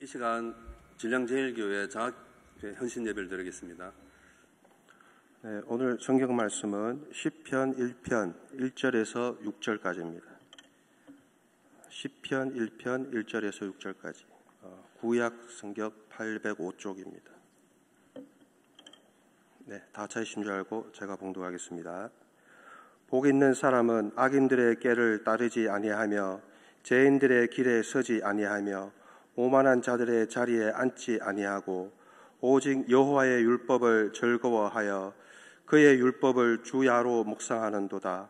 이 시간 진량제일교회 장학교회 헌신 예배를 드리겠습니다. 네, 오늘 성경 말씀은 시편 1편 1절에서 6절까지입니다. 시편 1편 1절에서 6절까지 구약 성격 805쪽입니다. 네, 다 찾으신 줄 알고 제가 봉독하겠습니다. 복 있는 사람은 악인들의 꾀를 따르지 아니하며 죄인들의 길에 서지 아니하며 오만한 자들의 자리에 앉지 아니하고 오직 여호와의 율법을 즐거워하여 그의 율법을 주야로 묵상하는도다.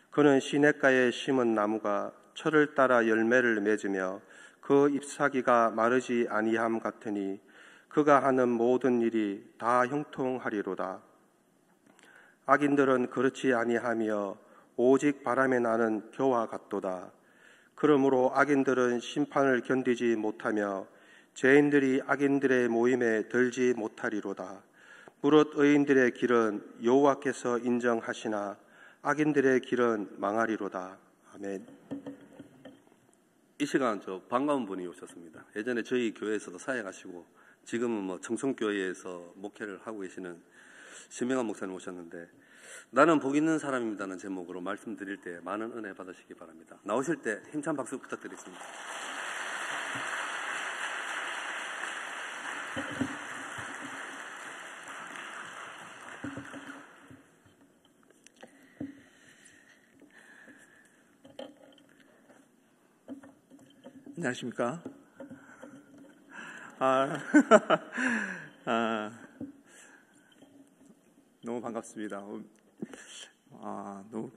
그는 시냇가에 심은 나무가 철을 따라 열매를 맺으며 그 잎사귀가 마르지 아니함 같으니 그가 하는 모든 일이 다 형통하리로다. 악인들은 그렇지 아니하며 오직 바람에 나는 겨와 같도다. 그러므로 악인들은 심판을 견디지 못하며 죄인들이 악인들의 모임에 들지 못하리로다. 무릇 의인들의 길은 여호와께서 인정하시나 악인들의 길은 망하리로다. 아멘. 이 시간 반가운 분이 오셨습니다. 예전에 저희 교회에서도 사역하시고 지금은 청송교회에서 목회를 하고 계시는 신명한 목사님 오셨는데, 나는 복 있는 사람입니다는 제목으로 말씀드릴 때 많은 은혜 받으시기 바랍니다. 나오실 때 힘찬 박수 부탁드리겠습니다. 안녕하십니까? 너무 반갑습니다. 너무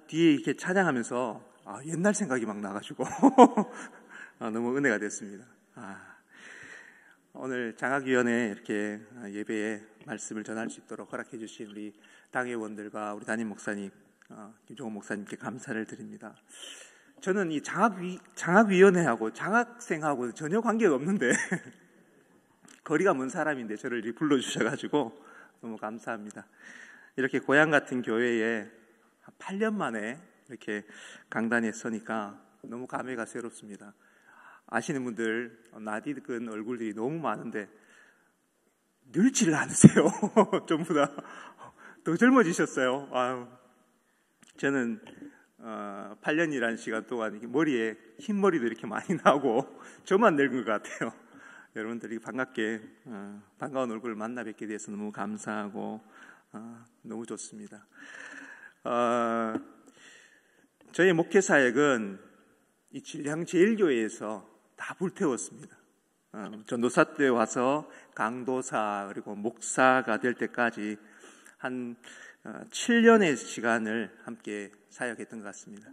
뒤에 이렇게 찬양하면서 옛날 생각이 막 나가지고 너무 은혜가 됐습니다. 오늘 장학위원회 이렇게 예배에 말씀을 전할 수 있도록 허락해 주신 우리 당회원들과 우리 담임 목사님 김종호 목사님께 감사를 드립니다. 저는 이 장학위원회하고 장학생하고 전혀 관계가 없는데 거리가 먼 사람인데 저를 이렇게 불러주셔가지고 너무 감사합니다. 이렇게 고향 같은 교회에 8년 만에 이렇게 강단에 서니까 너무 감회가 새롭습니다. 아시는 분들 낯익은 얼굴들이 너무 많은데 늙지를 않으세요. 전부 다 더 젊어지셨어요. 저는 8년이라는 시간 동안 머리에 흰머리도 이렇게 많이 나고 저만 늙은 것 같아요. 여러분들이 반갑게 반가운 얼굴을 만나 뵙게 돼서 너무 감사하고 너무 좋습니다. 저희 목회 사역은 이 진량제일교회에서 다 불태웠습니다. 전도사 때 와서 강도사 그리고 목사가 될 때까지 한 7년의 시간을 함께 사역했던 것 같습니다.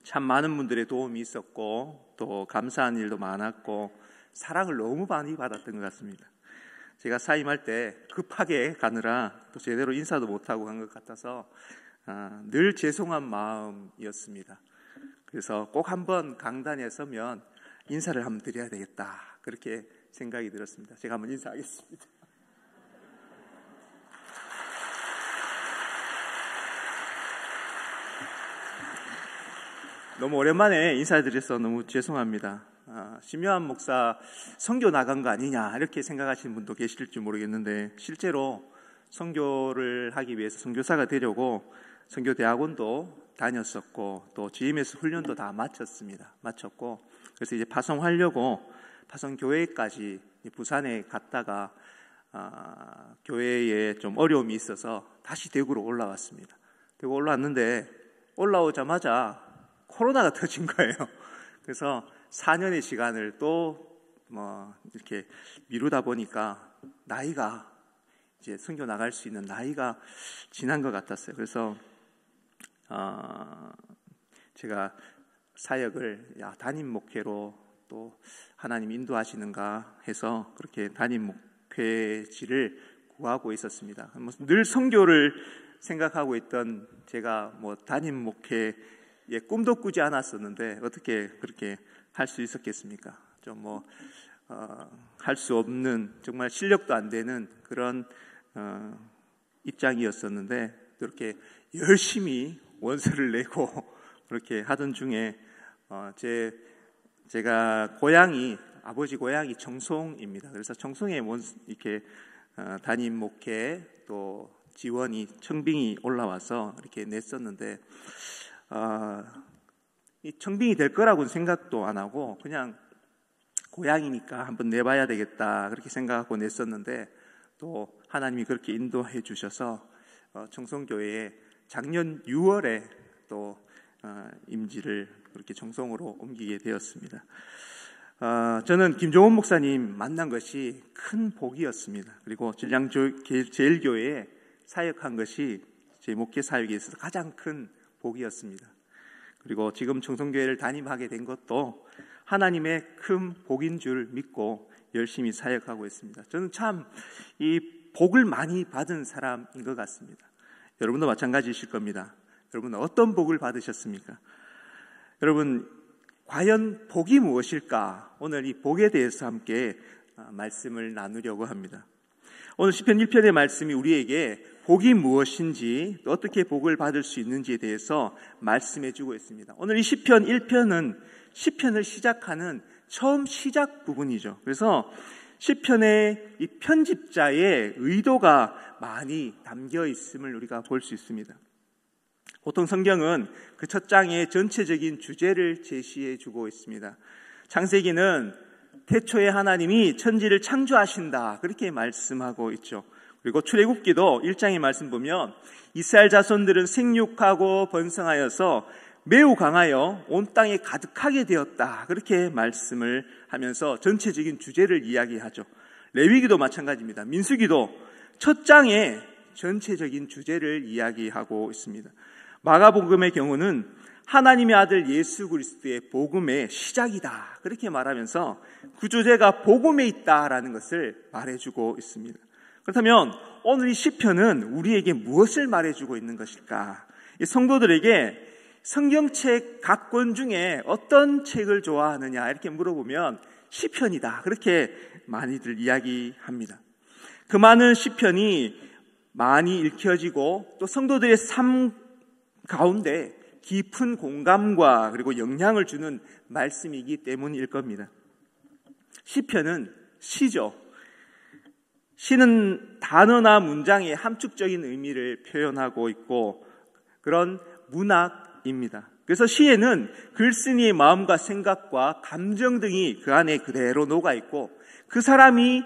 참 많은 분들의 도움이 있었고 또 감사한 일도 많았고 사랑을 너무 많이 받았던 것 같습니다. 제가 사임할 때 급하게 가느라 또 제대로 인사도 못하고 간 것 같아서 늘 죄송한 마음이었습니다. 그래서 꼭 한번 강단에 서면 인사를 한번 드려야 되겠다 그렇게 생각이 들었습니다. 제가 한번 인사하겠습니다. 너무 오랜만에 인사드려서 너무 죄송합니다. 신명한 목사 선교 나간 거 아니냐 이렇게 생각하시는 분도 계실지 모르겠는데 실제로 선교를 하기 위해서 선교사가 되려고 선교대학원도 다녔었고 또 GMS 훈련도 다 마쳤고 그래서 이제 파송하려고 파송교회까지 부산에 갔다가 교회에 좀 어려움이 있어서 다시 대구로 올라왔습니다. 대구 올라왔는데 올라오자마자 코로나가 터진 거예요. 그래서 4년의 시간을 또 이렇게 미루다 보니까 나이가 이제 선교 나갈 수 있는 나이가 지난 것 같았어요. 그래서 제가 사역을 담임 목회로 또 하나님 인도하시는가 해서 그렇게 담임 목회지를 구하고 있었습니다. 늘 선교를 생각하고 있던 제가 담임 목회의 꿈도 꾸지 않았었는데 어떻게 그렇게 할 수 있었겠습니까? 좀 할 수 없는 정말 실력도 안 되는 그런 입장이었었는데 그렇게 열심히 원서를 내고 그렇게 하던 중에 제 제가 아버지 고향이 청송입니다. 그래서 청송에 이렇게 담임 목회 또 지원이 청빙이 올라와서 이렇게 냈었는데 이 청빙이 될 거라고는 생각도 안 하고 그냥 고향이니까 한번 내봐야 되겠다 그렇게 생각하고 냈었는데 또 하나님이 그렇게 인도해 주셔서 청송교회에 작년 6월에 또 임지를 그렇게 청송으로 옮기게 되었습니다. 저는 김종원 목사님 만난 것이 큰 복이었습니다. 그리고 진량제일교회에 사역한 것이 제 목회 사역에 있어서 가장 큰 복이었습니다. 그리고 지금 청송교회를 담임하게 된 것도 하나님의 큰 복인 줄 믿고 열심히 사역하고 있습니다. 저는 참 이 복을 많이 받은 사람인 것 같습니다. 여러분도 마찬가지이실 겁니다. 여러분은 어떤 복을 받으셨습니까? 여러분, 과연 복이 무엇일까? 오늘 이 복에 대해서 함께 말씀을 나누려고 합니다. 오늘 시편 1편의 말씀이 우리에게 복이 무엇인지 또 어떻게 복을 받을 수 있는지에 대해서 말씀해 주고 있습니다. 오늘 이 시편 1편은 시편을 시작하는 처음 시작 부분이죠. 그래서 시편의 이 편집자의 의도가 많이 담겨 있음을 우리가 볼 수 있습니다. 보통 성경은 그 첫 장의 전체적인 주제를 제시해 주고 있습니다. 창세기는 태초에 하나님이 천지를 창조하신다 그렇게 말씀하고 있죠. 그리고 출애굽기도 1장의 말씀 보면 이스라엘 자손들은 생육하고 번성하여서 매우 강하여 온 땅에 가득하게 되었다 그렇게 말씀을 하면서 전체적인 주제를 이야기하죠. 레위기도 마찬가지입니다. 민수기도 첫 장에 전체적인 주제를 이야기하고 있습니다. 마가복음의 경우는 하나님의 아들 예수 그리스도의 복음의 시작이다 그렇게 말하면서 그 주제가 복음에 있다라는 것을 말해주고 있습니다. 그렇다면 오늘 이 시편은 우리에게 무엇을 말해주고 있는 것일까? 성도들에게 성경책 각 권 중에 어떤 책을 좋아하느냐 이렇게 물어보면 시편이다 그렇게 많이들 이야기합니다. 그 많은 시편이 많이 읽혀지고 또 성도들의 삶 가운데 깊은 공감과 그리고 영향을 주는 말씀이기 때문일 겁니다. 시편은 시죠. 시는 단어나 문장의 함축적인 의미를 표현하고 있고 그런 문학입니다. 그래서 시에는 글쓴이의 마음과 생각과 감정 등이 그 안에 그대로 녹아있고 그 사람이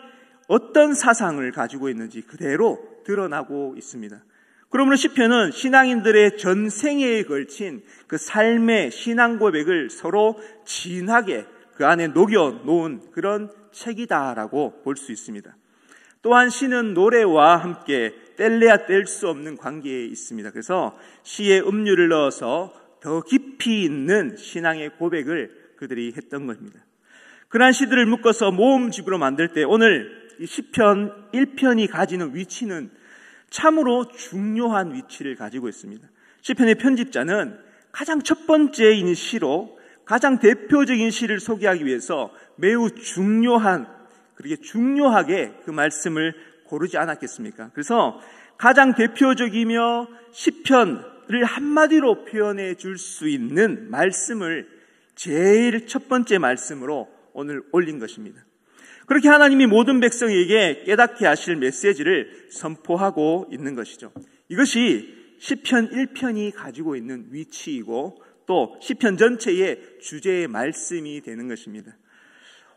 어떤 사상을 가지고 있는지 그대로 드러나고 있습니다. 그러므로 시편은 신앙인들의 전생애에 걸친 그 삶의 신앙 고백을 서로 진하게 그 안에 녹여놓은 그런 책이다라고 볼 수 있습니다. 또한 시는 노래와 함께 뗄래야 뗄 수 없는 관계에 있습니다. 그래서 시에 음률을 넣어서 더 깊이 있는 신앙의 고백을 그들이 했던 겁니다. 그러한 시들을 묶어서 모음집으로 만들 때 오늘 이 시편 1편이 가지는 위치는 참으로 중요한 위치를 가지고 있습니다. 시편의 편집자는 가장 첫 번째인 시로 가장 대표적인 시를 소개하기 위해서 매우 중요하게 그 말씀을 고르지 않았겠습니까? 그래서 가장 대표적이며 시편을 한마디로 표현해 줄 수 있는 말씀을 제일 첫 번째 말씀으로 오늘 올린 것입니다. 그렇게 하나님이 모든 백성에게 깨닫게 하실 메시지를 선포하고 있는 것이죠. 이것이 시편 1편이 가지고 있는 위치이고 또 시편 전체의 주제의 말씀이 되는 것입니다.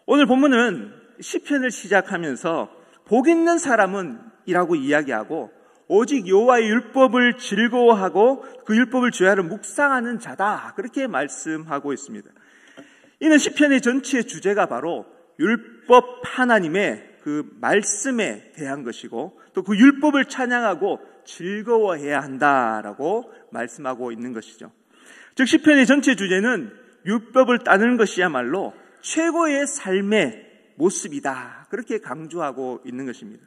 오늘 본문은 시편을 시작하면서 복 있는 사람은 이라고 이야기하고 오직 여호와의 율법을 즐거워하고 그 율법을 주야로 묵상하는 자다 그렇게 말씀하고 있습니다. 이는 시편의 전체 주제가 바로 율법 하나님의 그 말씀에 대한 것이고 또 그 율법을 찬양하고 즐거워해야 한다라고 말씀하고 있는 것이죠. 즉 시편의 전체 주제는 율법을 따르는 것이야말로 최고의 삶의 모습이다 그렇게 강조하고 있는 것입니다.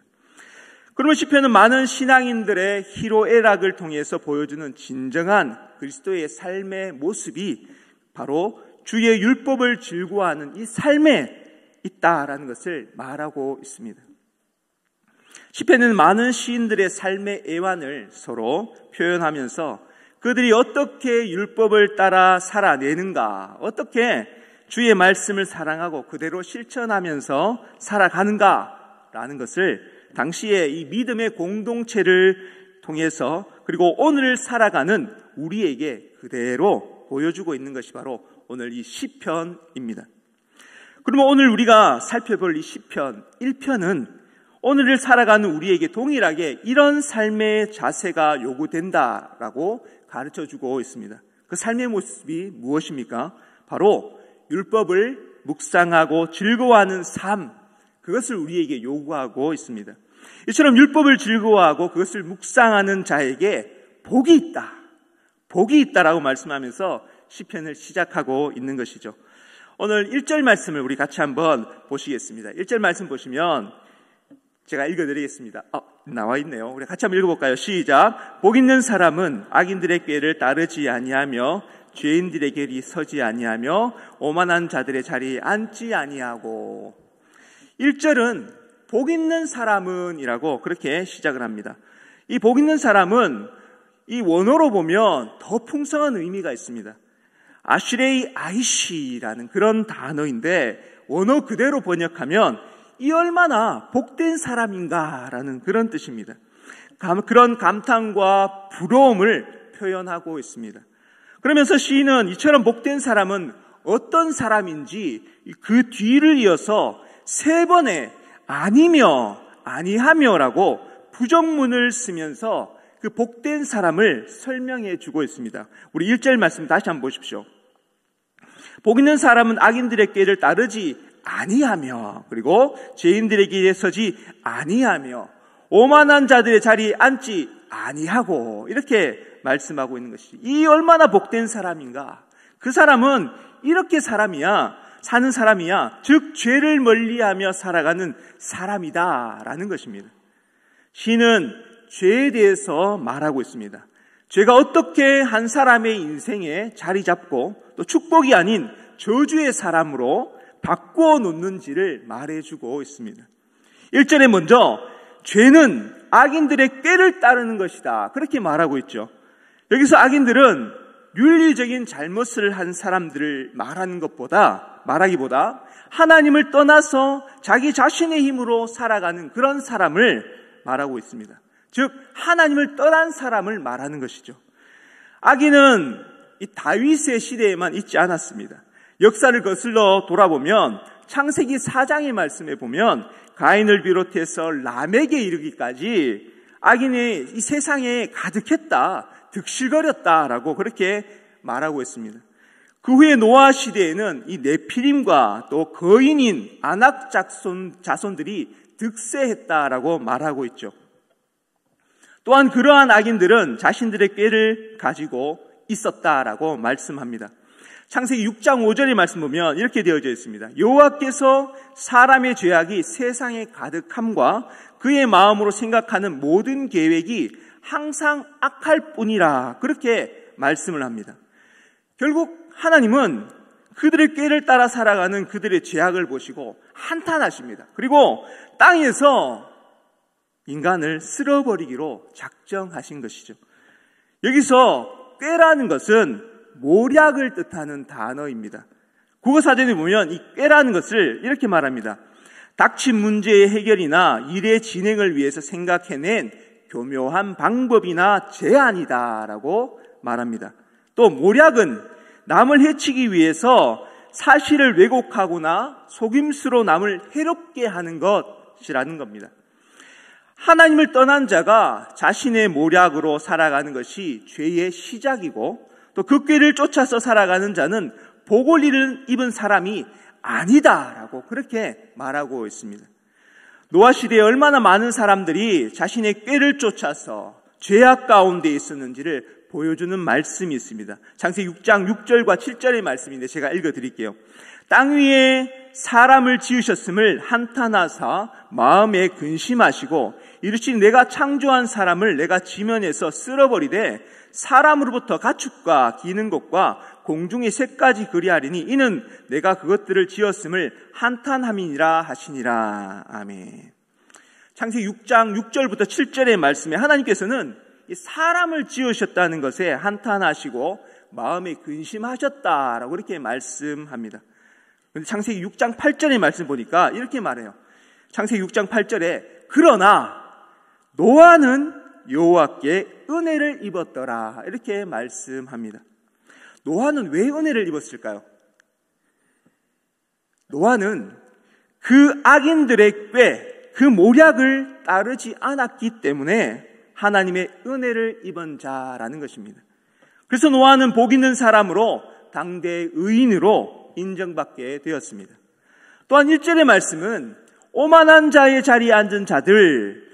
그러면 시편은 많은 신앙인들의 희로애락을 통해서 보여주는 진정한 그리스도의 삶의 모습이 바로 주의 율법을 즐거워하는 이 삶에 있다라는 것을 말하고 있습니다. 시편은 많은 시인들의 삶의 애환을 서로 표현하면서 그들이 어떻게 율법을 따라 살아내는가, 어떻게 주의 말씀을 사랑하고 그대로 실천하면서 살아가는가라는 것을 당시에 이 믿음의 공동체를 통해서 그리고 오늘 살아가는 우리에게 그대로 보여주고 있는 것이 바로 오늘 이 시편입니다. 그러면 오늘 우리가 살펴볼 이 시편 1편은 오늘을 살아가는 우리에게 동일하게 이런 삶의 자세가 요구된다라고 가르쳐주고 있습니다. 그 삶의 모습이 무엇입니까? 바로 율법을 묵상하고 즐거워하는 삶, 그것을 우리에게 요구하고 있습니다. 이처럼 율법을 즐거워하고 그것을 묵상하는 자에게 복이 있다, 복이 있다라고 말씀하면서 시편을 시작하고 있는 것이죠. 오늘 1절 말씀을 우리 같이 한번 보시겠습니다. 1절 말씀 보시면 제가 읽어드리겠습니다. 나와 있네요. 우리 같이 한번 읽어볼까요? 시작. 복 있는 사람은 악인들의 꾀를 따르지 아니하며 죄인들의 길이 서지 아니하며 오만한 자들의 자리에 앉지 아니하고. 1절은 복 있는 사람은 이라고 그렇게 시작을 합니다. 이 복 있는 사람은 이 원어로 보면 더 풍성한 의미가 있습니다. 아슈레이 아이시라는 그런 단어인데 원어 그대로 번역하면 이 얼마나 복된 사람인가라는 그런 뜻입니다. 그런 감탄과 부러움을 표현하고 있습니다. 그러면서 시인은 이처럼 복된 사람은 어떤 사람인지 그 뒤를 이어서 3번의 아니며 아니하며라고 부정문을 쓰면서 그 복된 사람을 설명해 주고 있습니다. 우리 1절 말씀 다시 한번 보십시오. 복 있는 사람은 악인들의 꾀를 따르지 아니하며 그리고 죄인들의 길에 서지 아니하며 오만한 자들의 자리에 앉지 아니하고 이렇게 말씀하고 있는 것이 이 얼마나 복된 사람인가. 그 사람은 이렇게 사는 사람이야 즉 죄를 멀리하며 살아가는 사람이다라는 것입니다. 시는 죄에 대해서 말하고 있습니다. 죄가 어떻게 한 사람의 인생에 자리 잡고 또 축복이 아닌 저주의 사람으로 바꾸어 놓는지를 말해주고 있습니다. 1절에 먼저 죄는 악인들의 꾀를 따르는 것이다 그렇게 말하고 있죠. 여기서 악인들은 윤리적인 잘못을 한 사람들을 말하기보다 하나님을 떠나서 자기 자신의 힘으로 살아가는 그런 사람을 말하고 있습니다. 즉 하나님을 떠난 사람을 말하는 것이죠. 악인은 이 다윗의 시대에만 있지 않았습니다. 역사를 거슬러 돌아보면 창세기 4장의 말씀에 보면 가인을 비롯해서 라멕에 이르기까지 악인이 이 세상에 가득했다, 득실거렸다라고 그렇게 말하고 있습니다. 그 후에 노아 시대에는 이 네피림과 또 거인인 아낙 자손들이 득세했다라고 말하고 있죠. 또한 그러한 악인들은 자신들의 꾀를 가지고 있었다라고 말씀합니다. 창세기 6장 5절의 말씀 보면 이렇게 되어져 있습니다. 여호와께서 사람의 죄악이 세상에 가득함과 그의 마음으로 생각하는 모든 계획이 항상 악할 뿐이라 그렇게 말씀을 합니다. 결국 하나님은 그들의 꾀를 따라 살아가는 그들의 죄악을 보시고 한탄하십니다. 그리고 땅에서 인간을 쓸어버리기로 작정하신 것이죠. 여기서 꾀라는 것은 모략을 뜻하는 단어입니다. 국어사전에 보면 이 꾀라는 것을 이렇게 말합니다. 닥친 문제의 해결이나 일의 진행을 위해서 생각해낸 교묘한 방법이나 제안이다라고 말합니다. 또 모략은 남을 해치기 위해서 사실을 왜곡하거나 속임수로 남을 해롭게 하는 것이라는 겁니다. 하나님을 떠난 자가 자신의 모략으로 살아가는 것이 죄의 시작이고 또 그 꾀를 쫓아서 살아가는 자는 복을 입은 사람이 아니다라고 그렇게 말하고 있습니다. 노아 시대에 얼마나 많은 사람들이 자신의 꾀를 쫓아서 죄악 가운데 있었는지를 보여주는 말씀이 있습니다. 창세기 6장 6절과 7절의 말씀인데 제가 읽어드릴게요. 땅 위에 사람을 지으셨음을 한탄하사 마음에 근심하시고 이르시니 내가 창조한 사람을 내가 지면에서 쓸어버리되 사람으로부터 가축과 기는 것과 공중의 새까지 그리하리니 이는 내가 그것들을 지었음을 한탄함이니라 하시니라. 아멘. 창세기 6장 6절부터 7절의 말씀에 하나님께서는 사람을 지으셨다는 것에 한탄하시고 마음에 근심하셨다라고 이렇게 말씀합니다. 그런데 창세기 6장 8절의 말씀 보니까 이렇게 말해요. 창세기 6장 8절에 그러나 노아는 여호와께 은혜를 입었더라 이렇게 말씀합니다. 노아는 왜 은혜를 입었을까요? 노아는 그 악인들의 꾀, 그 모략을 따르지 않았기 때문에 하나님의 은혜를 입은 자라는 것입니다. 그래서 노아는 복 있는 사람으로 당대의 의인으로 인정받게 되었습니다. 또한 1절의 말씀은 오만한 자의 자리에 앉은 자들,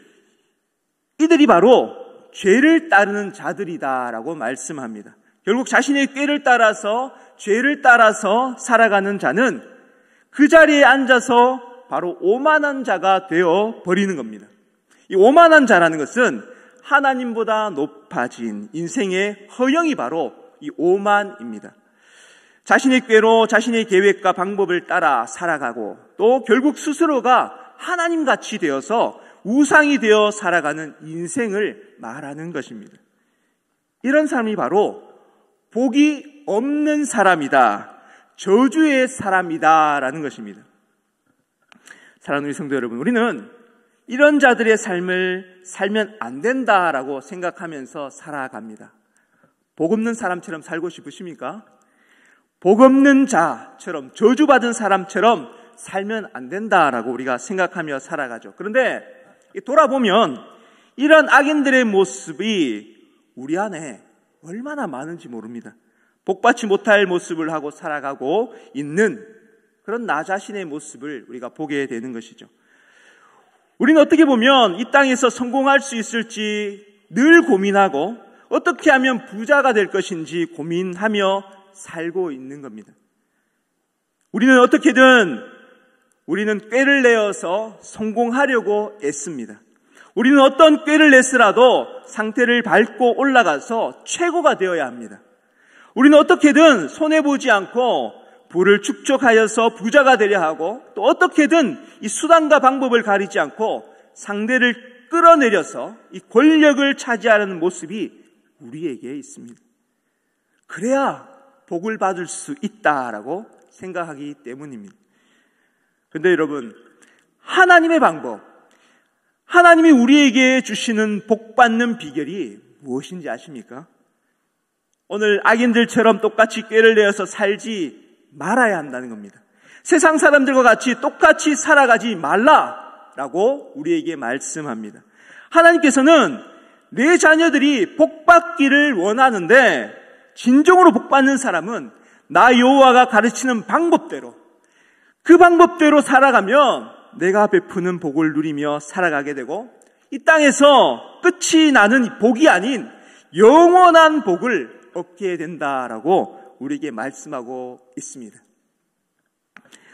이들이 바로 죄를 따르는 자들이다라고 말씀합니다. 결국 자신의 꾀를 따라서 죄를 따라서 살아가는 자는 그 자리에 앉아서 바로 오만한 자가 되어 버리는 겁니다. 이 오만한 자라는 것은 하나님보다 높아진 인생의 허영이 바로 이 오만입니다. 자신의 꾀로 자신의 계획과 방법을 따라 살아가고 또 결국 스스로가 하나님같이 되어서 우상이 되어 살아가는 인생을 말하는 것입니다. 이런 사람이 바로 복이 없는 사람이다, 저주의 사람이다라는 것입니다. 사랑하는 우리 성도 여러분, 우리는 이런 자들의 삶을 살면 안 된다라고 생각하면서 살아갑니다. 복 없는 사람처럼 살고 싶으십니까? 복 없는 자처럼, 저주받은 사람처럼 살면 안 된다라고 우리가 생각하며 살아가죠. 그런데 돌아보면 이런 악인들의 모습이 우리 안에 얼마나 많은지 모릅니다. 복받지 못할 모습을 하고 살아가고 있는 그런 나 자신의 모습을 우리가 보게 되는 것이죠. 우리는 어떻게 보면 이 땅에서 성공할 수 있을지 늘 고민하고 어떻게 하면 부자가 될 것인지 고민하며 살고 있는 겁니다. 우리는 어떻게든 우리는 꾀를 내어서 성공하려고 애씁니다. 우리는 어떤 꾀를 냈으라도 상태를 밟고 올라가서 최고가 되어야 합니다. 우리는 어떻게든 손해보지 않고 부를 축적하여서 부자가 되려 하고 또 어떻게든 이 수단과 방법을 가리지 않고 상대를 끌어내려서 이 권력을 차지하려는 모습이 우리에게 있습니다. 그래야 복을 받을 수 있다라고 생각하기 때문입니다. 그런데 여러분, 하나님의 방법, 하나님이 우리에게 주시는 복 받는 비결이 무엇인지 아십니까? 오늘 악인들처럼 똑같이 꾀를 내어서 살지 말아야 한다는 겁니다. 세상 사람들과 같이 똑같이 살아가지 말라라고 우리에게 말씀합니다. 하나님께서는 내 자녀들이 복 받기를 원하는데 진정으로 복 받는 사람은 나 여호와가 가르치는 방법대로, 그 방법대로 살아가면 내가 베푸는 복을 누리며 살아가게 되고 이 땅에서 끝이 나는 복이 아닌 영원한 복을 얻게 된다라고 우리에게 말씀하고 있습니다.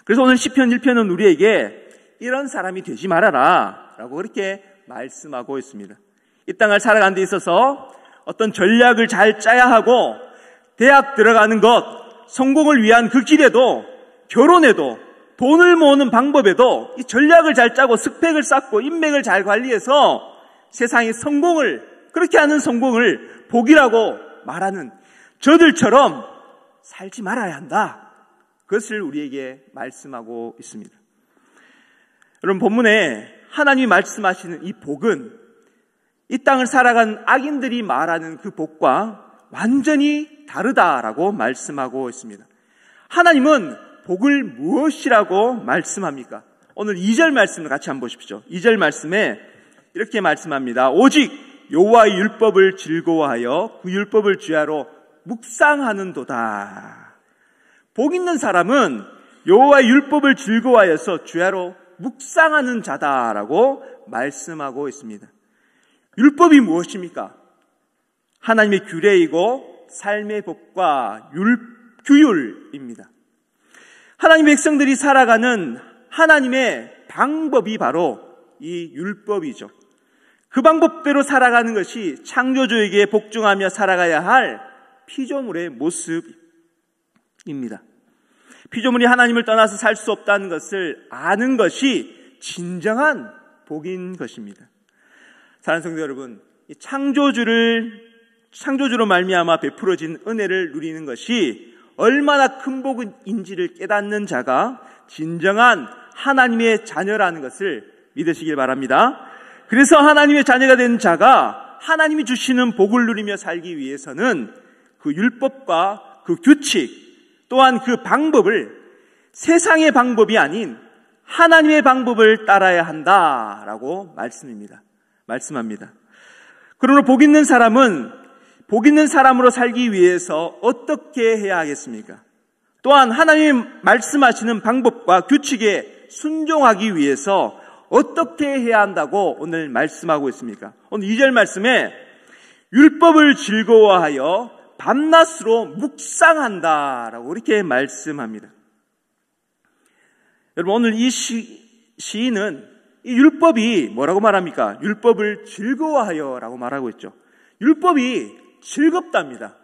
그래서 오늘 시편 1편은 우리에게 이런 사람이 되지 말아라 라고 그렇게 말씀하고 있습니다. 이 땅을 살아가는 데 있어서 어떤 전략을 잘 짜야 하고 대학 들어가는 것, 성공을 위한 그 길에도 결혼에도 돈을 모으는 방법에도 이 전략을 잘 짜고 스펙을 쌓고 인맥을 잘 관리해서 세상의 성공을, 그렇게 하는 성공을 복이라고 말하는 저들처럼 살지 말아야 한다. 그것을 우리에게 말씀하고 있습니다. 여러분, 본문에 하나님이 말씀하시는 이 복은 이 땅을 살아간 악인들이 말하는 그 복과 완전히 다르다라고 말씀하고 있습니다. 하나님은 복을 무엇이라고 말씀합니까? 오늘 2절 말씀을 같이 한번 보십시오. 2절 말씀에 이렇게 말씀합니다. 오직 여호와의 율법을 즐거워하여 그 율법을 주야로 묵상하는도다. 복 있는 사람은 여호와의 율법을 즐거워하여서 주야로 묵상하는 자다라고 말씀하고 있습니다. 율법이 무엇입니까? 하나님의 규례이고 삶의 법과 규율입니다. 하나님의 백성들이 살아가는 하나님의 방법이 바로 이 율법이죠. 그 방법대로 살아가는 것이 창조주에게 복종하며 살아가야 할 피조물의 모습입니다. 피조물이 하나님을 떠나서 살 수 없다는 것을 아는 것이 진정한 복인 것입니다. 사랑하는 성도 여러분, 창조주로 말미암아 베풀어진 은혜를 누리는 것이 얼마나 큰 복인지를 깨닫는 자가 진정한 하나님의 자녀라는 것을 믿으시길 바랍니다. 그래서 하나님의 자녀가 된 자가 하나님이 주시는 복을 누리며 살기 위해서는 그 율법과 그 규칙 또한 그 방법을 세상의 방법이 아닌 하나님의 방법을 따라야 한다라고 말씀합니다. 그러므로 복 있는 사람은 복 있는 사람으로 살기 위해서 어떻게 해야 하겠습니까? 또한 하나님이 말씀하시는 방법과 규칙에 순종하기 위해서 어떻게 해야 한다고 오늘 말씀하고 있습니까? 오늘 2절 말씀에 율법을 즐거워하여 밤낮으로 묵상한다라고 이렇게 말씀합니다. 여러분, 오늘 이 시인은 이 율법이 뭐라고 말합니까? 율법을 즐거워하여라고 말하고 있죠. 율법이 즐겁답니다.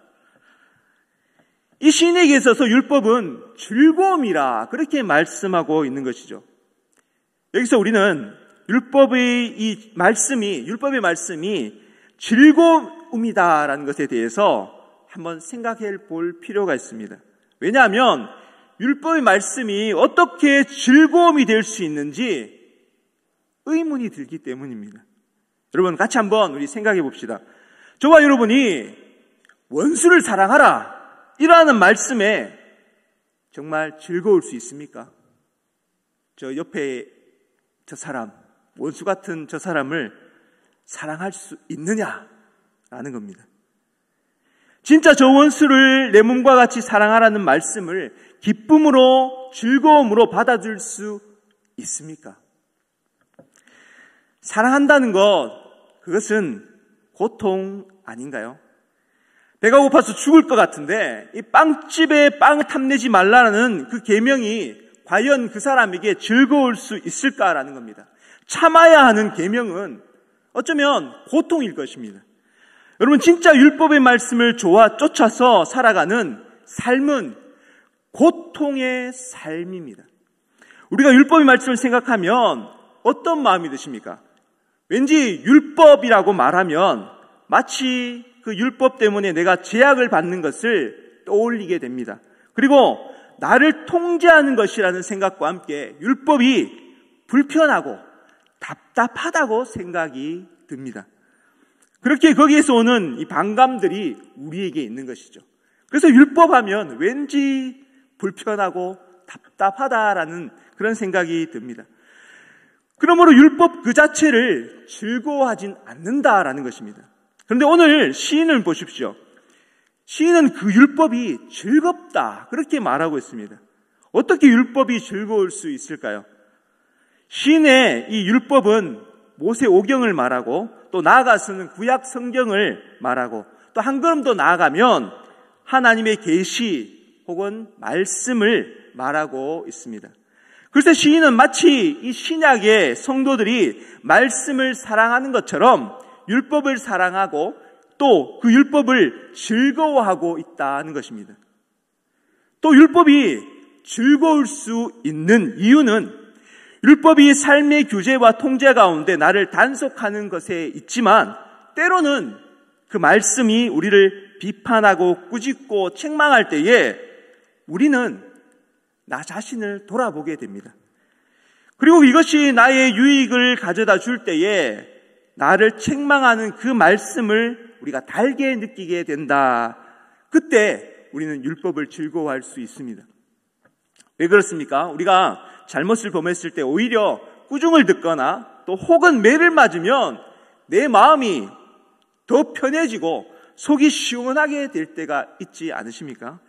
이 시인에게 있어서 율법은 즐거움이라 그렇게 말씀하고 있는 것이죠. 여기서 우리는 율법의 말씀이 즐거움이다라는 것에 대해서 한번 생각해 볼 필요가 있습니다. 왜냐하면 율법의 말씀이 어떻게 즐거움이 될 수 있는지 의문이 들기 때문입니다. 여러분, 같이 한번 우리 생각해 봅시다. 저와 여러분이 원수를 사랑하라 이라는 말씀에 정말 즐거울 수 있습니까? 저 옆에 저 사람, 원수 같은 저 사람을 사랑할 수 있느냐라는 겁니다. 진짜 저 원수를 내 몸과 같이 사랑하라는 말씀을 기쁨으로 즐거움으로 받아줄 수 있습니까? 사랑한다는 그것은 고통 아닌가요? 배가 고파서 죽을 것 같은데 이 빵집에 빵을 탐내지 말라는 그 계명이 과연 그 사람에게 즐거울 수 있을까라는 겁니다. 참아야 하는 계명은 어쩌면 고통일 것입니다. 여러분, 진짜 율법의 말씀을 쫓아서 살아가는 삶은 고통의 삶입니다. 우리가 율법의 말씀을 생각하면 어떤 마음이 드십니까? 왠지 율법이라고 말하면 마치 그 율법 때문에 내가 제약을 받는 것을 떠올리게 됩니다. 그리고 나를 통제하는 것이라는 생각과 함께 율법이 불편하고 답답하다고 생각이 듭니다. 그렇게 거기에서 오는 이 반감들이 우리에게 있는 것이죠. 그래서 율법하면 왠지 불편하고 답답하다라는 그런 생각이 듭니다. 그러므로 율법 그 자체를 즐거워하진 않는다라는 것입니다. 그런데 오늘 시인을 보십시오. 시인은 그 율법이 즐겁다 그렇게 말하고 있습니다. 어떻게 율법이 즐거울 수 있을까요? 시인의 이 율법은 모세오경을 말하고 또 나아가서는 구약 성경을 말하고 또 한 걸음 더 나아가면 하나님의 계시 혹은 말씀을 말하고 있습니다. 그래서 시인은 마치 이 신약의 성도들이 말씀을 사랑하는 것처럼 율법을 사랑하고 또 그 율법을 즐거워하고 있다는 것입니다. 또 율법이 즐거울 수 있는 이유는 율법이 삶의 규제와 통제 가운데 나를 단속하는 것에 있지만 때로는 그 말씀이 우리를 비판하고 꾸짖고 책망할 때에 우리는 나 자신을 돌아보게 됩니다. 그리고 이것이 나의 유익을 가져다 줄 때에 나를 책망하는 그 말씀을 우리가 달게 느끼게 된다. 그때 우리는 율법을 즐거워할 수 있습니다. 왜 그렇습니까? 우리가 잘못을 범했을 때 오히려 꾸중을 듣거나 또 혹은 매를 맞으면 내 마음이 더 편해지고 속이 시원하게 될 때가 있지 않으십니까?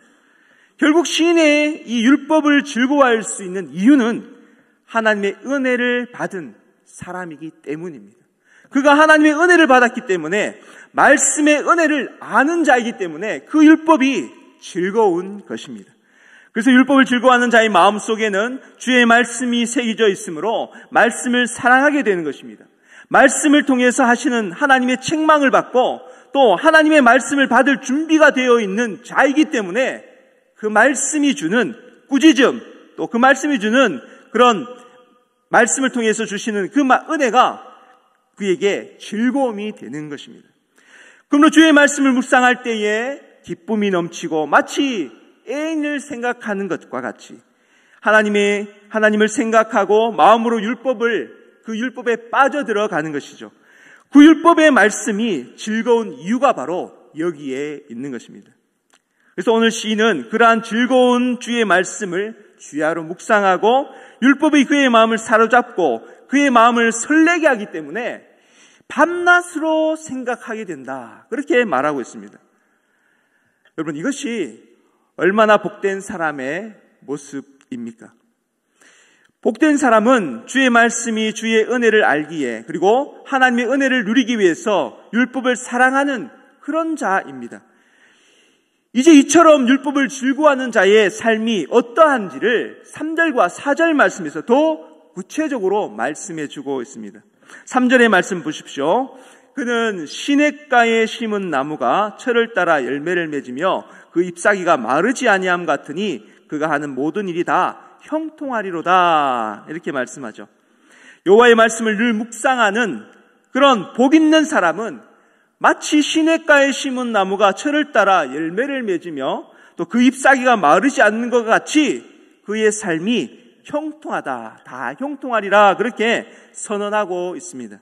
결국 시인의 이 율법을 즐거워할 수 있는 이유는 하나님의 은혜를 받은 사람이기 때문입니다. 그가 하나님의 은혜를 받았기 때문에 말씀의 은혜를 아는 자이기 때문에 그 율법이 즐거운 것입니다. 그래서 율법을 즐거워하는 자의 마음속에는 주의 말씀이 새겨져 있으므로 말씀을 사랑하게 되는 것입니다. 말씀을 통해서 하시는 하나님의 책망을 받고 또 하나님의 말씀을 받을 준비가 되어 있는 자이기 때문에 그 말씀이 주는 꾸짖음 또 그 말씀이 주는 그런 말씀을 통해서 주시는 그 은혜가 그에게 즐거움이 되는 것입니다. 그러므로 주의 말씀을 묵상할 때에 기쁨이 넘치고 마치 애인을 생각하는 것과 같이 하나님을 생각하고 마음으로 그 율법에 빠져들어가는 것이죠. 그 율법의 말씀이 즐거운 이유가 바로 여기에 있는 것입니다. 그래서 오늘 시인은 그러한 즐거운 주의 말씀을 주야로 묵상하고 율법이 그의 마음을 사로잡고 그의 마음을 설레게 하기 때문에 밤낮으로 생각하게 된다. 그렇게 말하고 있습니다. 여러분, 이것이 얼마나 복된 사람의 모습입니까? 복된 사람은 주의 말씀이 주의 은혜를 알기에, 그리고 하나님의 은혜를 누리기 위해서 율법을 사랑하는 그런 자입니다. 이제 이처럼 율법을 즐거워하는 자의 삶이 어떠한지를 3절과 4절 말씀에서 더 구체적으로 말씀해 주고 있습니다. 3절의 말씀 보십시오. 그는 시냇가에 심은 나무가 철을 따라 열매를 맺으며 그 잎사귀가 마르지 아니함 같으니 그가 하는 모든 일이 다 형통하리로다. 이렇게 말씀하죠. 여호와의 말씀을 늘 묵상하는 그런 복 있는 사람은 마치 시냇가에 심은 나무가 철을 따라 열매를 맺으며 또 그 잎사귀가 마르지 않는 것 같이 그의 삶이 형통하다. 다 형통하리라. 그렇게 선언하고 있습니다.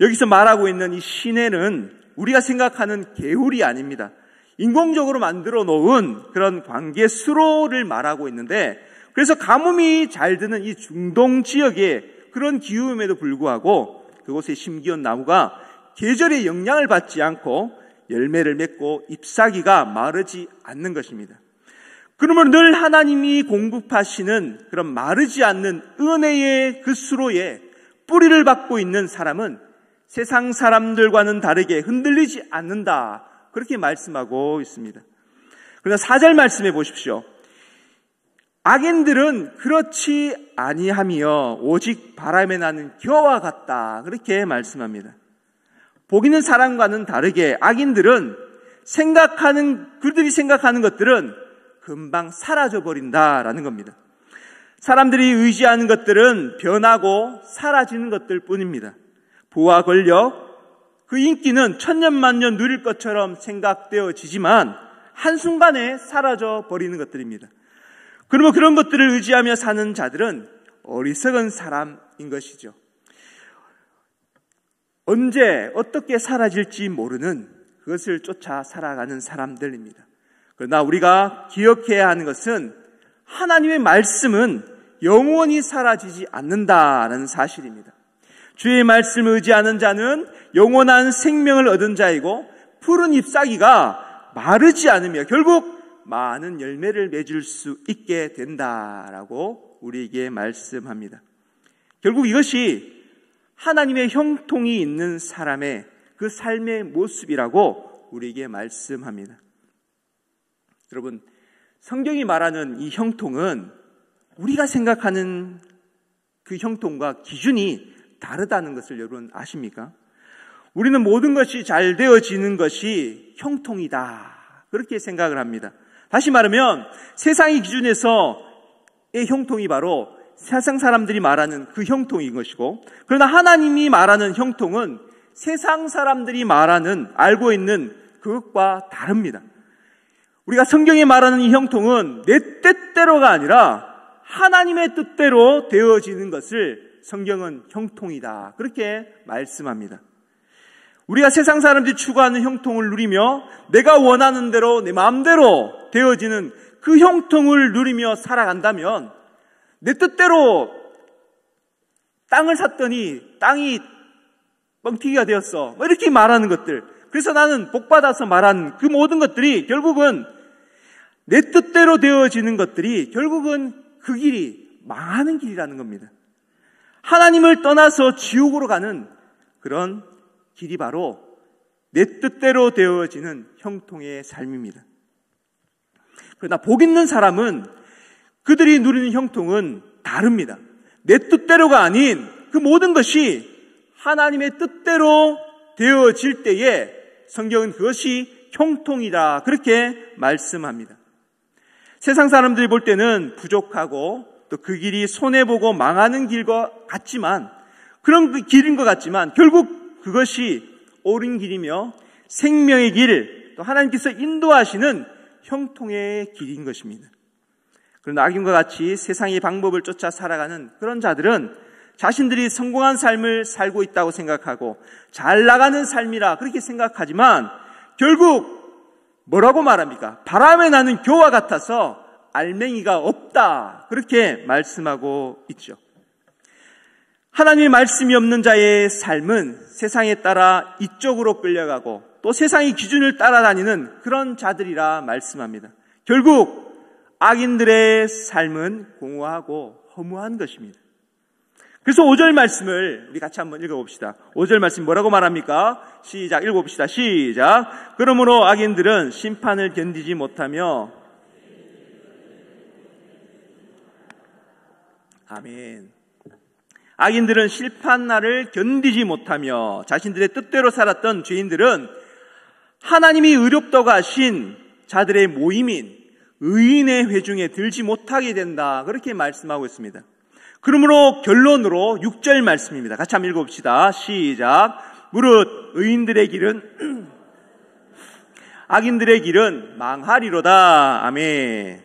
여기서 말하고 있는 이 시내는 우리가 생각하는 개울이 아닙니다. 인공적으로 만들어 놓은 그런 관계수로를 말하고 있는데, 그래서 가뭄이 잘 드는 이 중동 지역의 그런 기후임에도 불구하고 그곳에 심기운 나무가 계절의 영향을 받지 않고 열매를 맺고 잎사귀가 마르지 않는 것입니다. 그러면 늘 하나님이 공급하시는 그런 마르지 않는 은혜의 그 수로에 뿌리를 받고 있는 사람은 세상 사람들과는 다르게 흔들리지 않는다. 그렇게 말씀하고 있습니다. 그러나 4절 말씀해 보십시오. 악인들은 그렇지 아니하며 오직 바람에 나는 겨와 같다. 그렇게 말씀합니다. 복 있는 사람과는 다르게 악인들은 그들이 생각하는 것들은 금방 사라져 버린다라는 겁니다. 사람들이 의지하는 것들은 변하고 사라지는 것들 뿐입니다. 부와 권력, 그 인기는 천년만년 누릴 것처럼 생각되어지지만 한순간에 사라져 버리는 것들입니다. 그러면 그런 것들을 의지하며 사는 자들은 어리석은 사람인 것이죠. 언제 어떻게 사라질지 모르는 그것을 쫓아 살아가는 사람들입니다. 그러나 우리가 기억해야 하는 것은 하나님의 말씀은 영원히 사라지지 않는다라는 사실입니다. 주의 말씀을 의지하는 자는 영원한 생명을 얻은 자이고 푸른 잎사귀가 마르지 않으며 결국 많은 열매를 맺을 수 있게 된다라고 우리에게 말씀합니다. 결국 이것이 하나님의 형통이 있는 사람의 그 삶의 모습이라고 우리에게 말씀합니다. 여러분, 성경이 말하는 이 형통은 우리가 생각하는 그 형통과 기준이 다르다는 것을 여러분 아십니까? 우리는 모든 것이 잘 되어지는 것이 형통이다. 그렇게 생각을 합니다. 다시 말하면 세상의 기준에서의 형통이 바로 세상 사람들이 말하는 그 형통인 것이고, 그러나 하나님이 말하는 형통은 세상 사람들이 알고 있는 그것과 다릅니다. 우리가 성경에 말하는 이 형통은 내 뜻대로가 아니라 하나님의 뜻대로 되어지는 것을 성경은 형통이다. 그렇게 말씀합니다. 우리가 세상 사람들이 추구하는 형통을 누리며 내가 원하는 대로 내 마음대로 되어지는 그 형통을 누리며 살아간다면 내 뜻대로 땅을 샀더니 땅이 뻥튀기가 되었어. 이렇게 말하는 것들. 그래서 나는 복받아서 말하는 그 모든 것들이 결국은 내 뜻대로 되어지는 것들이 결국은 그 길이 망하는 길이라는 겁니다. 하나님을 떠나서 지옥으로 가는 그런 길이 바로 내 뜻대로 되어지는 형통의 삶입니다. 그러나 복 있는 사람은 그들이 누리는 형통은 다릅니다. 내 뜻대로가 아닌 그 모든 것이 하나님의 뜻대로 되어질 때에 성경은 그것이 형통이다. 그렇게 말씀합니다. 세상 사람들이 볼 때는 부족하고 또 그 길이 손해보고 망하는 길과 같지만, 그런 그 길인 것 같지만 결국 그것이 옳은 길이며 생명의 길, 또 하나님께서 인도하시는 형통의 길인 것입니다. 그러나 악인과 같이 세상의 방법을 쫓아 살아가는 그런 자들은 자신들이 성공한 삶을 살고 있다고 생각하고 잘 나가는 삶이라 그렇게 생각하지만 결국 뭐라고 말합니까? 바람에 나는 겨와 같아서 알맹이가 없다, 그렇게 말씀하고 있죠. 하나님의 말씀이 없는 자의 삶은 세상에 따라 이쪽으로 끌려가고 또 세상의 기준을 따라다니는 그런 자들이라 말씀합니다. 결국 악인들의 삶은 공허하고 허무한 것입니다. 그래서 5절 말씀을 우리 같이 한번 읽어봅시다. 5절 말씀 뭐라고 말합니까? 시작, 읽어봅시다. 시작. 그러므로 악인들은 심판을 견디지 못하며, 아멘. 악인들은 심판날을 견디지 못하며 자신들의 뜻대로 살았던 죄인들은 하나님이 의롭다고 하신 자들의 모임인 의인의 회중에 들지 못하게 된다, 그렇게 말씀하고 있습니다. 그러므로 결론으로 6절 말씀입니다. 같이 한번 읽어봅시다. 시작. 무릇 의인들의 길은 악인들의 길은 망하리로다. 아멘.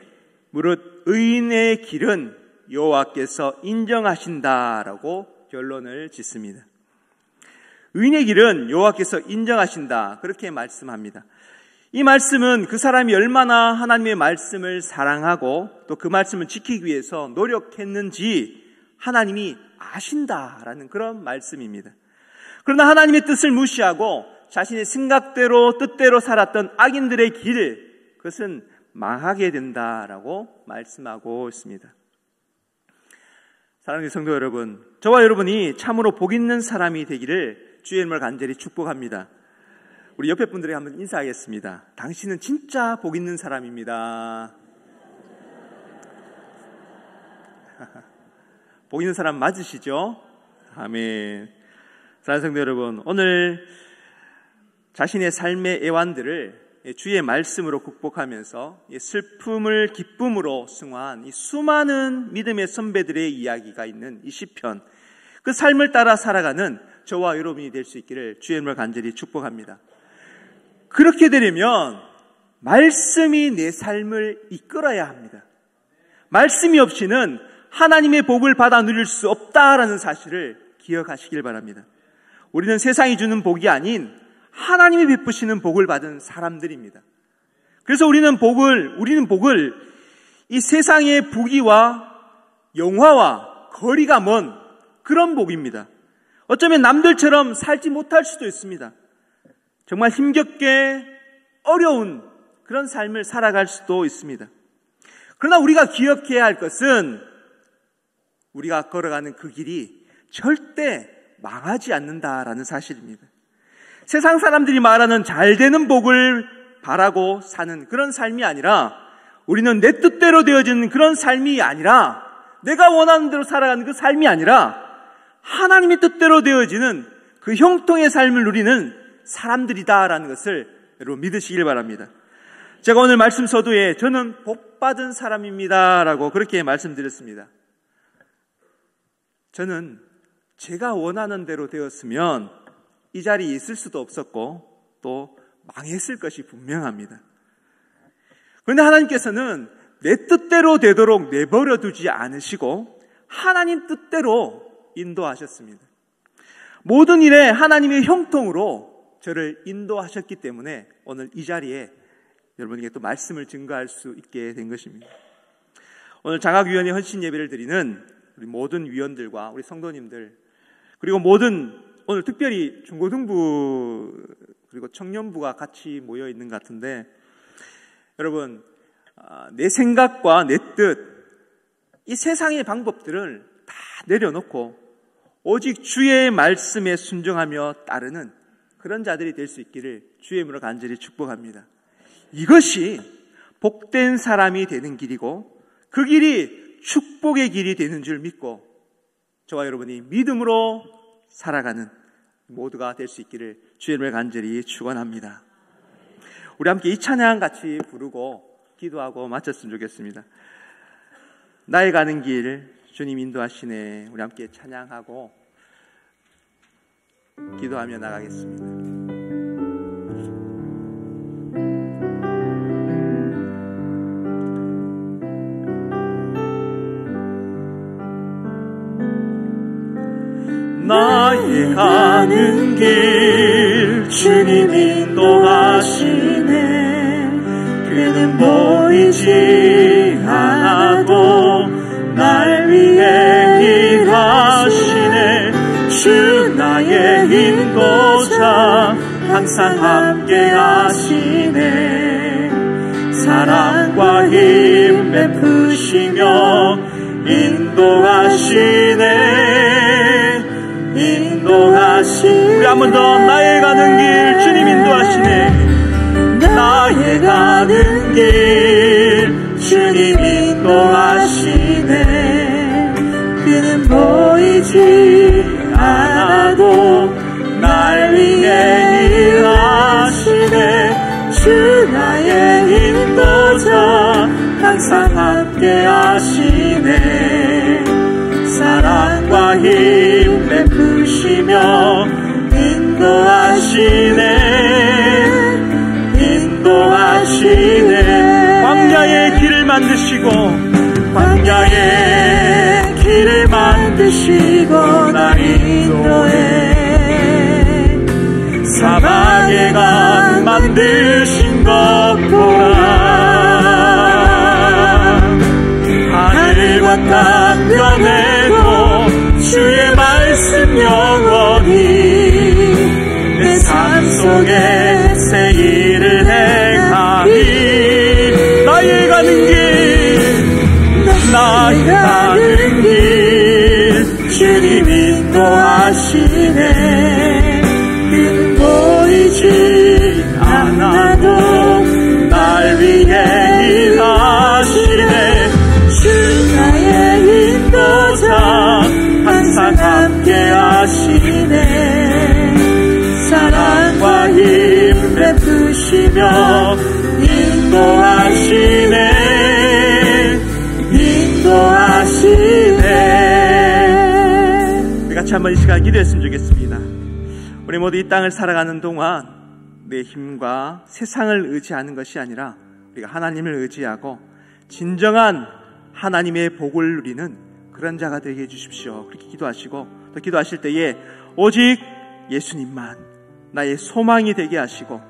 무릇 의인의 길은 여호와께서 인정하신다라고 결론을 짓습니다. 의인의 길은 여호와께서 인정하신다, 그렇게 말씀합니다. 이 말씀은 그 사람이 얼마나 하나님의 말씀을 사랑하고 또 그 말씀을 지키기 위해서 노력했는지 하나님이 아신다라는 그런 말씀입니다. 그러나 하나님의 뜻을 무시하고 자신의 생각대로 뜻대로 살았던 악인들의 길, 그것은 망하게 된다라고 말씀하고 있습니다. 사랑하는 성도 여러분, 저와 여러분이 참으로 복 있는 사람이 되기를 주의 이름으로 간절히 축복합니다. 우리 옆에 분들에게 한번 인사하겠습니다. 당신은 진짜 복 있는 사람입니다. 복 있는 사람 맞으시죠? 아멘. 사랑하는 성도 여러분, 오늘 자신의 삶의 애환들을 주의 말씀으로 극복하면서 슬픔을 기쁨으로 승화한 이 수많은 믿음의 선배들의 이야기가 있는 이 시편, 그 삶을 따라 살아가는 저와 여러분이 될 수 있기를 주의 이름으로 간절히 축복합니다. 그렇게 되려면 말씀이 내 삶을 이끌어야 합니다. 말씀이 없이는 하나님의 복을 받아 누릴 수 없다라는 사실을 기억하시길 바랍니다. 우리는 세상이 주는 복이 아닌 하나님이 베푸시는 복을 받은 사람들입니다. 그래서 우리는 복을 이 세상의 부귀와 영화와 거리가 먼 그런 복입니다. 어쩌면 남들처럼 살지 못할 수도 있습니다. 정말 힘겹게 어려운 그런 삶을 살아갈 수도 있습니다. 그러나 우리가 기억해야 할 것은 우리가 걸어가는 그 길이 절대 망하지 않는다라는 사실입니다. 세상 사람들이 말하는 잘 되는 복을 바라고 사는 그런 삶이 아니라, 우리는 내 뜻대로 되어지는 그런 삶이 아니라, 내가 원하는 대로 살아가는 그 삶이 아니라 하나님의 뜻대로 되어지는 그 형통의 삶을 누리는 사람들이다라는 것을 여러분 믿으시길 바랍니다. 제가 오늘 말씀 서두에 저는 복받은 사람입니다라고 그렇게 말씀드렸습니다. 저는 제가 원하는 대로 되었으면 이 자리에 있을 수도 없었고 또 망했을 것이 분명합니다. 그런데 하나님께서는 내 뜻대로 되도록 내버려 두지 않으시고 하나님 뜻대로 인도하셨습니다. 모든 일에 하나님의 형통으로 저를 인도하셨기 때문에 오늘 이 자리에 여러분에게 또 말씀을 증거할 수 있게 된 것입니다. 오늘 장학위원회 헌신 예배를 드리는 우리 모든 위원들과 우리 성도님들, 그리고 모든 오늘 특별히 중고등부 그리고 청년부가 같이 모여 있는 것 같은데, 여러분 내 생각과 내 뜻, 이 세상의 방법들을 다 내려놓고 오직 주의 말씀에 순종하며 따르는 그런 자들이 될 수 있기를 주의 이름으로 간절히 축복합니다. 이것이 복된 사람이 되는 길이고 그 길이 축복의 길이 되는 줄 믿고 저와 여러분이 믿음으로 살아가는 모두가 될 수 있기를 주의 이름을 간절히 축원합니다. 우리 함께 이 찬양 같이 부르고 기도하고 마쳤으면 좋겠습니다. 나의 가는 길 주님 인도하시네. 우리 함께 찬양하고 기도하며 나가겠습니다. 나의 가는 길 주님 인도하시네. 그는 보이지 않아도 날 위해 일하시네. 주 나의 인도자 항상 함께 하시네. 사랑과 힘 베푸시며 인도하시네. 인도하시네. 우리 한 번 더. 나의 가는 길 주님 인도하시네. 나의 가는 길 주님 인도하시네. 그는 보이지 않아도 날 위해 일하시네. 주 나의 인도자 항상 함께 하시네. 사랑과 힘 베푸시며 인도하시네. 인도하시네. 광야의 길을 만드시고 광야의 길을 만드시고 날 인도해. 사막의 강 만드신 것 보라. 하늘과 땅 변해도 주의 말씀 영원히 내 삶 속에 새 일을 행하리. 나의 가는 길 나의 가는 길 주님 인도하시네. 그는 보이지 않아도 날 위해 일하시네. 주 나의 인도자 항상 함께 하시네. 사랑과 힘 베푸시며 인도하시네. 인도하시네. 우리 같이 한번 이 시간 기도했으면 좋겠습니다. 우리 모두 이 땅을 살아가는 동안 내 힘과 세상을 의지하는 것이 아니라 우리가 하나님을 의지하고 진정한 하나님의 복을 누리는 그런 자가 되게 해주십시오. 그렇게 기도하시고 또 기도하실 때에 오직 예수님만 나의 소망이 되게 하시고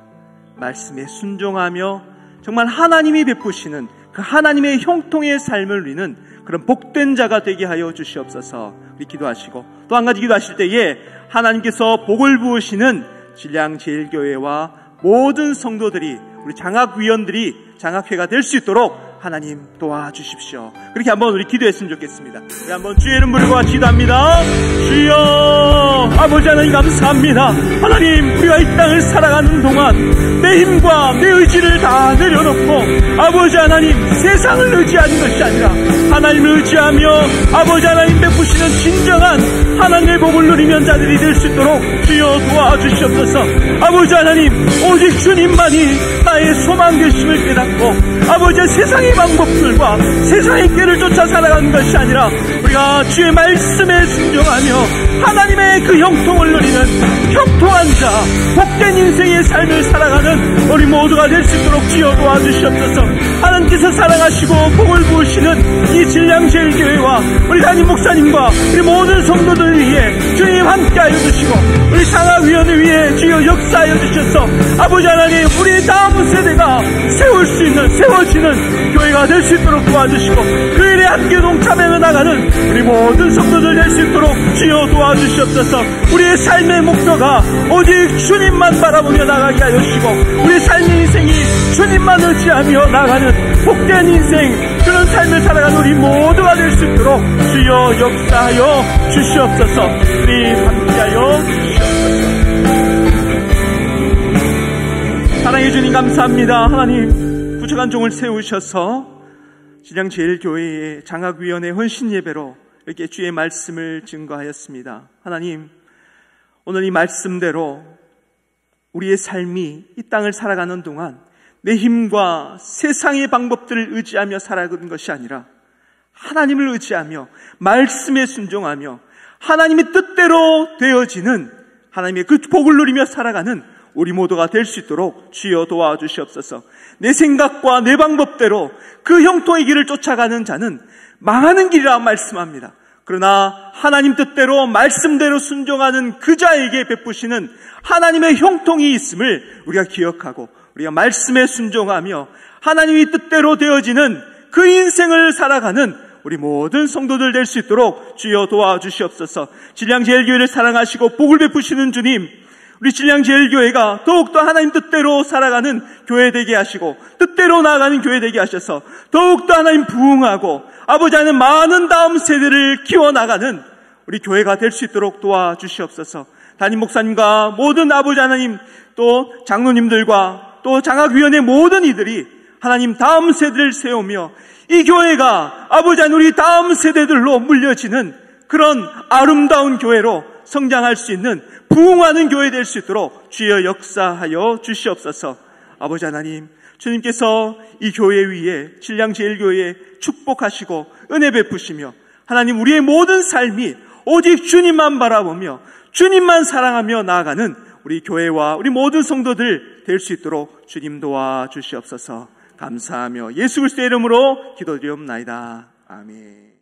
말씀에 순종하며 정말 하나님이 베푸시는 그 하나님의 형통의 삶을 누리는 그런 복된 자가 되게 하여 주시옵소서. 우리 기도하시고 또 한 가지 기도하실 때에 하나님께서 복을 부으시는 진량제일교회와 모든 성도들이 우리 장학위원들이 장학회가 될 수 있도록 하나님 도와주십시오. 그렇게 한번 우리 기도했으면 좋겠습니다. 우리 한번 주의 이름 부르고 기도합니다. 주여 아버지 하나님 감사합니다. 하나님 우리가 이 땅을 살아가는 동안 내 힘과 내 의지를 다 내려놓고 아버지 하나님 세상을 의지하는 것이 아니라 하나님을 의지하며 아버지 하나님 베푸시는 진정한 하나님의 복을 누리는 자들이 될 수 있도록 주여 도와주시옵소서. 아버지 하나님 오직 주님만이 나의 소망 되심을 깨닫고 아버지 세상의 방법들과 세상의 길을 쫓아 살아가는 것이 아니라 우리가 주의 말씀에 순종하며 하나님의 그 형통을 누리는 형통한 자 복된 인생의 삶을 살아가는 우리 모두가 될 수 있도록 주여 도와주시옵소서. 하나님께서 사랑하시고 복을 부으시는 이 진량제일교회와 우리 담임 목사님과 우리 모든 성도들 위해 주님 함께하여 주시고 우리 장학위원회 위해 주여 역사하여 주셔서 아버지 하나님 우리 다음 세대가 세울 수 있는 세워지는 교회가 될 수 있도록 도와주시고 그 일에 함께 동참해 나가는 우리 모든 성도들 될 수 있도록 주여 도와주시옵소서. 우리의 삶의 목표가 오직 주님만 바라보며 나가게 하여 주시고 우리 삶의 인생이 주님만 의지하며 나가는 복된 인생 그런 삶을 살아가는 우리 모두가 될 수 있도록 주여 역사하여 주시옵소서. 우리 함께하여 주시옵소서. 사랑해 주님 감사합니다. 하나님 부족한 종을 세우셔서 진량제일교회의 장학위원회 헌신예배로 이렇게 주의 말씀을 증거하였습니다. 하나님 오늘 이 말씀대로 우리의 삶이 이 땅을 살아가는 동안 내 힘과 세상의 방법들을 의지하며 살아가는 것이 아니라 하나님을 의지하며 말씀에 순종하며 하나님의 뜻대로 되어지는 하나님의 그 복을 누리며 살아가는 우리 모두가 될 수 있도록 주여 도와주시옵소서. 내 생각과 내 방법대로 그 형통의 길을 쫓아가는 자는 망하는 길이라 말씀합니다. 그러나 하나님 뜻대로 말씀대로 순종하는 그 자에게 베푸시는 하나님의 형통이 있음을 우리가 기억하고 우리가 말씀에 순종하며 하나님의 뜻대로 되어지는 그 인생을 살아가는 우리 모든 성도들 될 수 있도록 주여 도와주시옵소서. 진량제일교회를 사랑하시고 복을 베푸시는 주님, 우리 진량제일교회가 더욱더 하나님 뜻대로 살아가는 교회 되게 하시고 뜻대로 나아가는 교회 되게 하셔서 더욱더 하나님 부응하고 아버지 하나님 많은 다음 세대를 키워나가는 우리 교회가 될 수 있도록 도와주시옵소서. 담임 목사님과 모든 아버지 하나님 또 장로님들과 또 장학위원회 모든 이들이 하나님 다음 세대를 세우며 이 교회가 아버지 하나님 우리 다음 세대들로 물려지는 그런 아름다운 교회로 성장할 수 있는 부흥하는 교회 될 수 있도록 주여 역사하여 주시옵소서. 아버지 하나님, 주님께서 이 교회 위에 진량제일교회에 축복하시고 은혜 베푸시며 하나님 우리의 모든 삶이 오직 주님만 바라보며 주님만 사랑하며 나아가는 우리 교회와 우리 모든 성도들 될 수 있도록 주님 도와주시옵소서. 감사하며 예수 그리스도의 이름으로 기도드리옵나이다. 아멘.